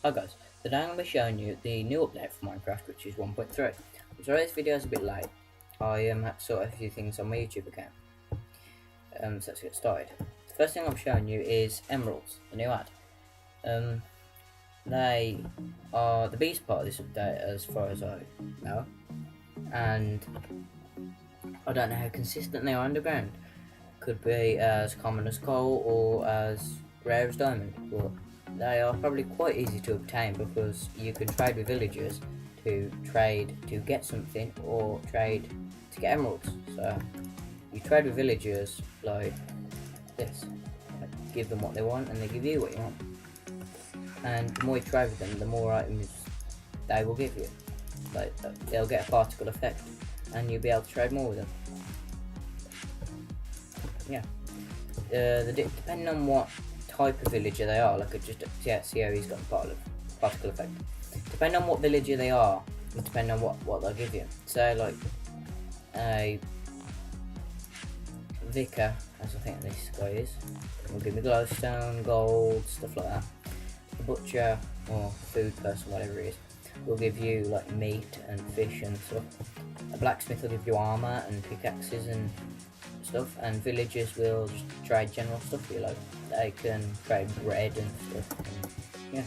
Hi guys, today I'm going to be showing you the new update for Minecraft, which is 1.3. I'm sorry this video is a bit late. I had to sort a few things on my YouTube account. So let's get started. The first thing I'm showing you is Emeralds, the new ad. They are the beast part of this update as far as I know. And I don't know how consistent they are underground. Could be as common as coal or as rare as diamond, but they are probably quite easy to obtain because you can trade with villagers to trade to get something or trade to get emeralds. So you trade with villagers like this, give them what they want and they give you what you want. And the more you trade with them, the more items they will give you. Like they'll get a particle effect and you'll be able to trade more with them. Yeah. Depending on what type of villager they are, like see how he's got a particle effect. Depending on what villager they are, and depending on what they'll give you. Say like a vicar, as I think this guy is, will give me glowstone, gold, stuff like that. A butcher or food person, whatever it is, will give you like meat and fish and stuff. A blacksmith will give you armor and pickaxes and stuff, and villagers will just trade general stuff for you, like they can trade bread and stuff. And, yeah.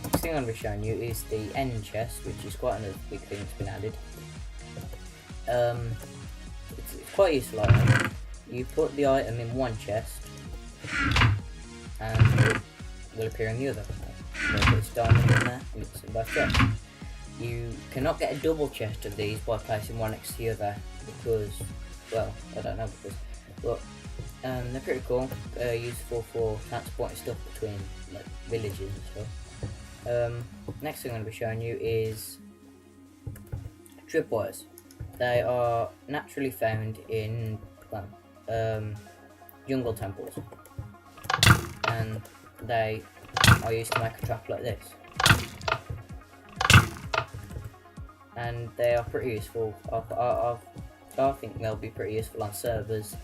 Next thing I'm going to be showing you is the end chest, which is quite another big thing that's been added. It's quite useful item. You put the item in one chest, and it will appear in the other. So put this diamond in there, and it's in both chests. You cannot get a double chest of these by placing one next to the other because, well, I don't know because, but they're pretty cool. Useful for transporting stuff between like villages and stuff. Next thing I'm going to be showing you is tripwires. They are naturally found in jungle temples, and they are used to make a trap like this. And they are pretty useful. I think they'll be pretty useful on servers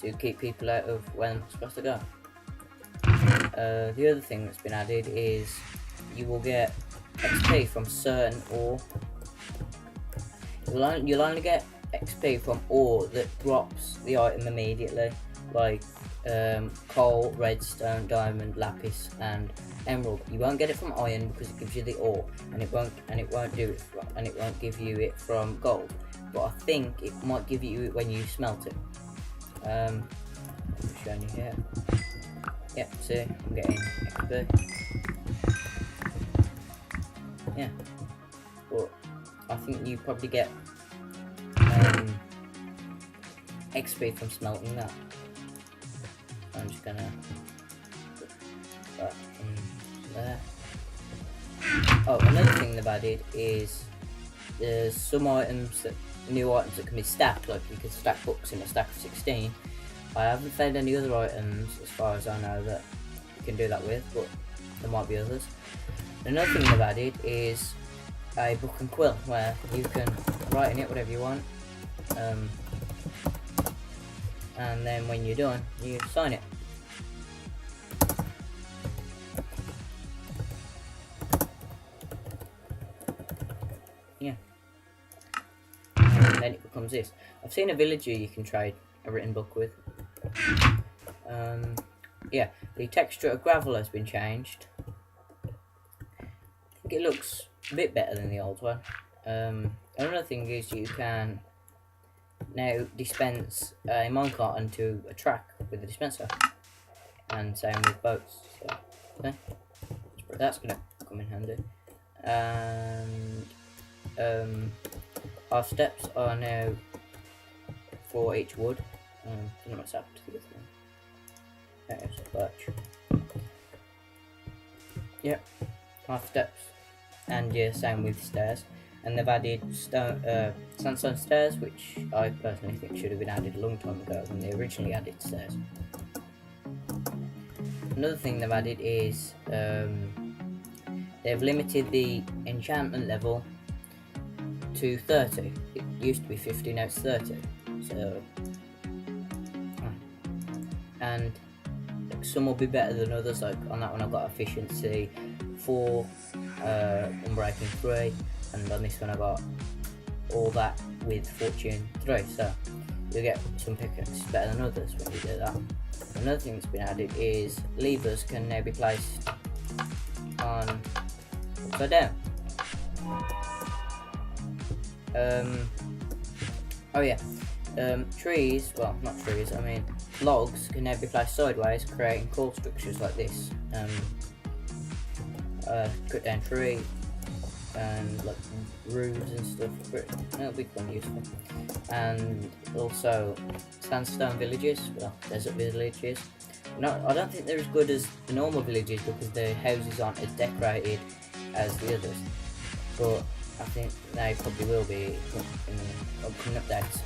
to keep people out of when they're supposed to go. The other thing that's been added is you will get XP from certain ore. You'll only get XP from ore that drops the item immediately, like coal, redstone, diamond, lapis, and emerald. You won't get it from iron because it gives you the ore, and it won't give you it from gold. But I think it might give you it when you smelt it. I'm showing you here. Yep, see, I'm getting XP. Yeah, but I think you probably get XP from smelting that. I'm just gonna put that in there. Oh, another thing they've added is there's some new items that can be stacked, like you can stack books in a stack of 16. I haven't found any other items, as far as I know, that you can do that with, but there might be others. Another thing they've added is a book and quill, where you can write in it whatever you want, and then when you're done, you sign it. Yeah. And then it becomes this. I've seen a villager you can trade a written book with. Yeah, the texture of gravel has been changed. I think it looks a bit better than the old one. Another thing is you can now dispense a minecart onto a track with a dispenser, and same with boats. So, okay, that's gonna come in handy. And our steps are now for each wood. I don't know what's happened to this one. There's a birch. Yep, half steps, and yeah, same with stairs. And they've added sandstone stairs, which I personally think should have been added a long time ago when they originally added stairs. Another thing they've added is they've limited the enchantment level to 30. It used to be 50, now it's 30. So, and some will be better than others. Like on that one, I've got efficiency 4, unbreaking 3, and on this one I got all that with fortune 3. So you get some pickaxes better than others when you do that. Another thing that's been added is levers can now be placed on upside down. Oh yeah, trees, well not trees, I mean logs can now be placed sideways, creating cool structures like this. Cut down tree and like roofs and stuff, it'll be quite useful. And also sandstone villages, well desert villages. I don't think they're as good as the normal villages because the houses aren't as decorated as the others, but I think they probably will be in the upcoming updates.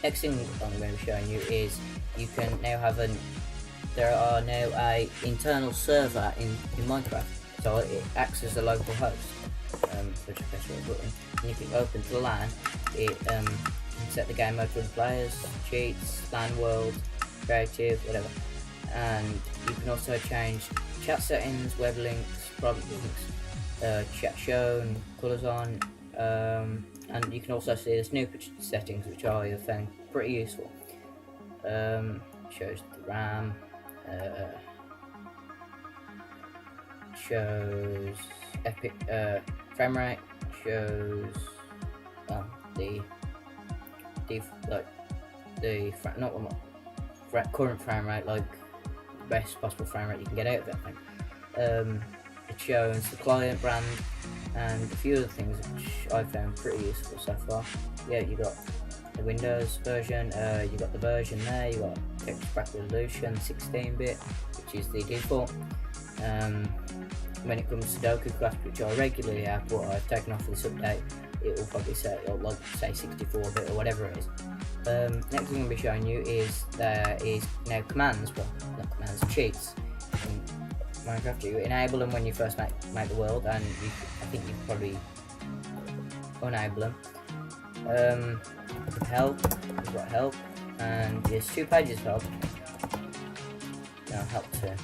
Next thing I'm going to be showing you is you can now have there are now a internal server in Minecraft, so it acts as a local host. So just press the button, and if you open to the LAN, it can set the game mode for the players, cheats, LAN world, creative, whatever. And you can also change chat settings, web links, private links, chat shown, colours on, and you can also see the snoopage settings, which I have found pretty useful. Shows the RAM, shows epic frame rate, shows current frame rate, like best possible frame rate you can get out of it. I think. It shows the client brand and a few other things which I found pretty useful so far. Yeah, you got the Windows version, you got the version there, you got texture pack resolution 16-bit, which is the default. When it comes to Sudoku Craft, which I regularly have, but I've taken off for this update, it will probably say, like, say 64-bit or whatever it is. Next thing I'm going to be showing you is there is now commands, well not commands, cheats in Minecraft. You enable them when you first make the world, and I think you probably enable them. Help, you've got help, and there's 2 pages of help. Now help 2. There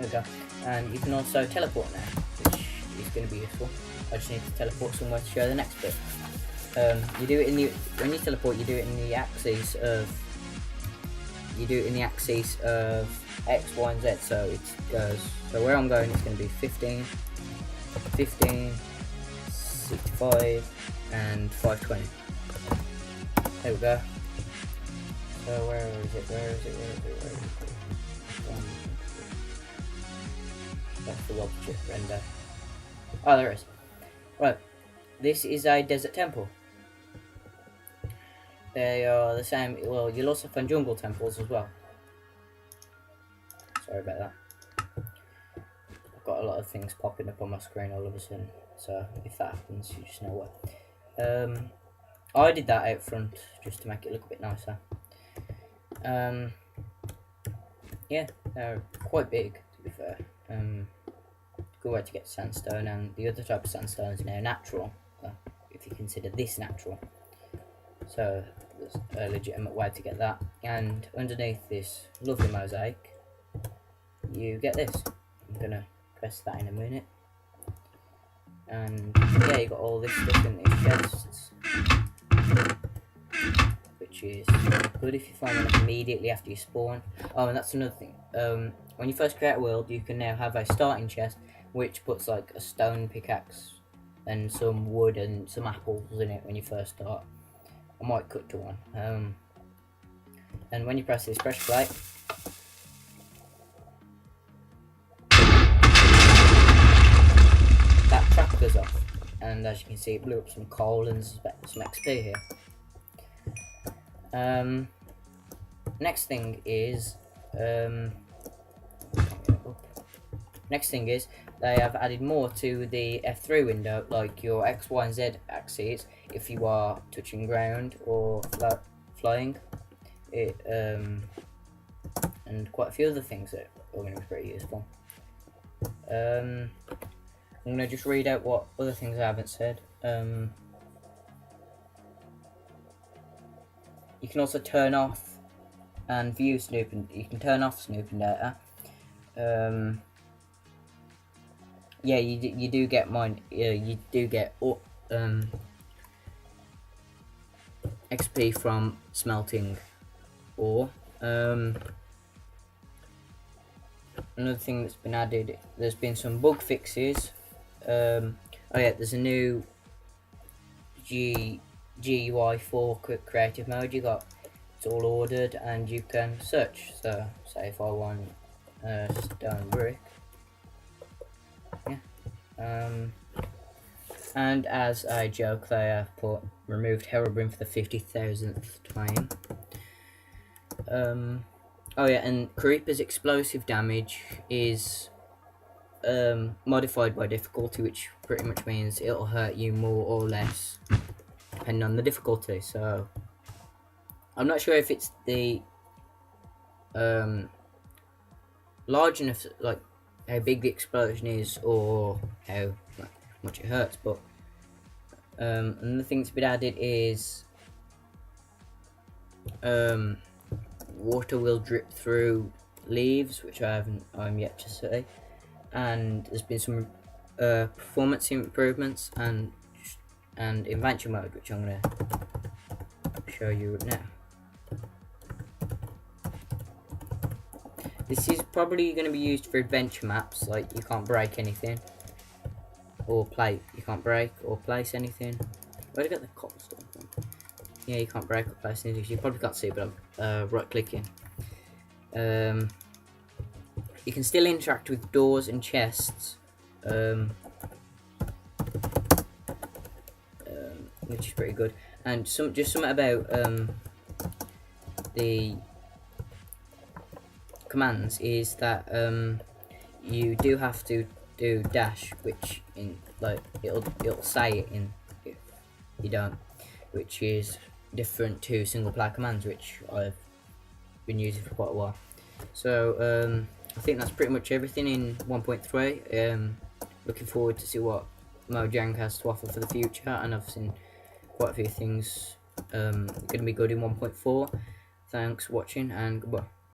we go. And you can also teleport now, which is going to be useful. I just need to teleport somewhere to show the next bit. You do it when you teleport, you do it in the axis of X, Y, and Z. So it goes. So where I'm going, it's going to be 15, 15, 65, and 520. There we go. So where is it? That's the object render. Oh, there it is. Right, this is a desert temple. They are the same. Well, you'll also find jungle temples as well. Sorry about that. I've got a lot of things popping up on my screen all of a sudden. So if that happens, you just know what. I did that out front just to make it look a bit nicer. Yeah, they're quite big to be fair. Good way to get sandstone, and the other type of sandstone is now natural, if you consider this natural. So there's a legitimate way to get that. And underneath this lovely mosaic, you get this. I'm gonna press that in a minute. And yeah, you got all this stuff in these chests, which is good if you find them immediately after you spawn. Oh, and that's another thing. When you first create a world, you can now have a starting chest which puts like a stone pickaxe and some wood and some apples in it when you first start. I might cut to one. And when you press this pressure plate, that trap goes off, and as you can see, it blew up some coal and some XP here. Next thing is they have added more to the F3 window, like your X, Y, and Z axes. If you are touching ground or flying, and quite a few other things that are going to be pretty useful. I'm going to just read out what other things I haven't said. You can also turn off and view snooping. You can turn off snooping data. Yeah, you do get mine. You do get XP from smelting ore. Another thing that's been added, there's been some bug fixes. Oh yeah, there's a new GUI for quick creative mode. It's all ordered and you can search. So say if I want stone brick, yeah. And as a joke, they have removed Herobrine for the 50,000th time. Oh yeah, and Creeper's explosive damage is modified by difficulty, which pretty much means it'll hurt you more or less depending on the difficulty. So I'm not sure if it's the large enough, like how big the explosion is or how much it hurts, but another thing that's been added is water will drip through leaves, which I'm yet to see, and there's been some performance improvements and adventure mode, which I'm gonna show you now. This is probably going to be used for adventure maps, like you can't break anything or you can't break or place anything. Where'd I get the cobblestone from? Yeah, you can't break or place anything. You probably can't see, but I'm right clicking. You can still interact with doors and chests, which is pretty good. And just something about the commands is that you do have to do dash, which it'll say it in if you don't, which is different to single player commands, which I've been using for quite a while. So I think that's pretty much everything in 1.3. Looking forward to see what Mojang has to offer for the future, and I've seen quite a few things going to be good in 1.4. Thanks for watching and goodbye.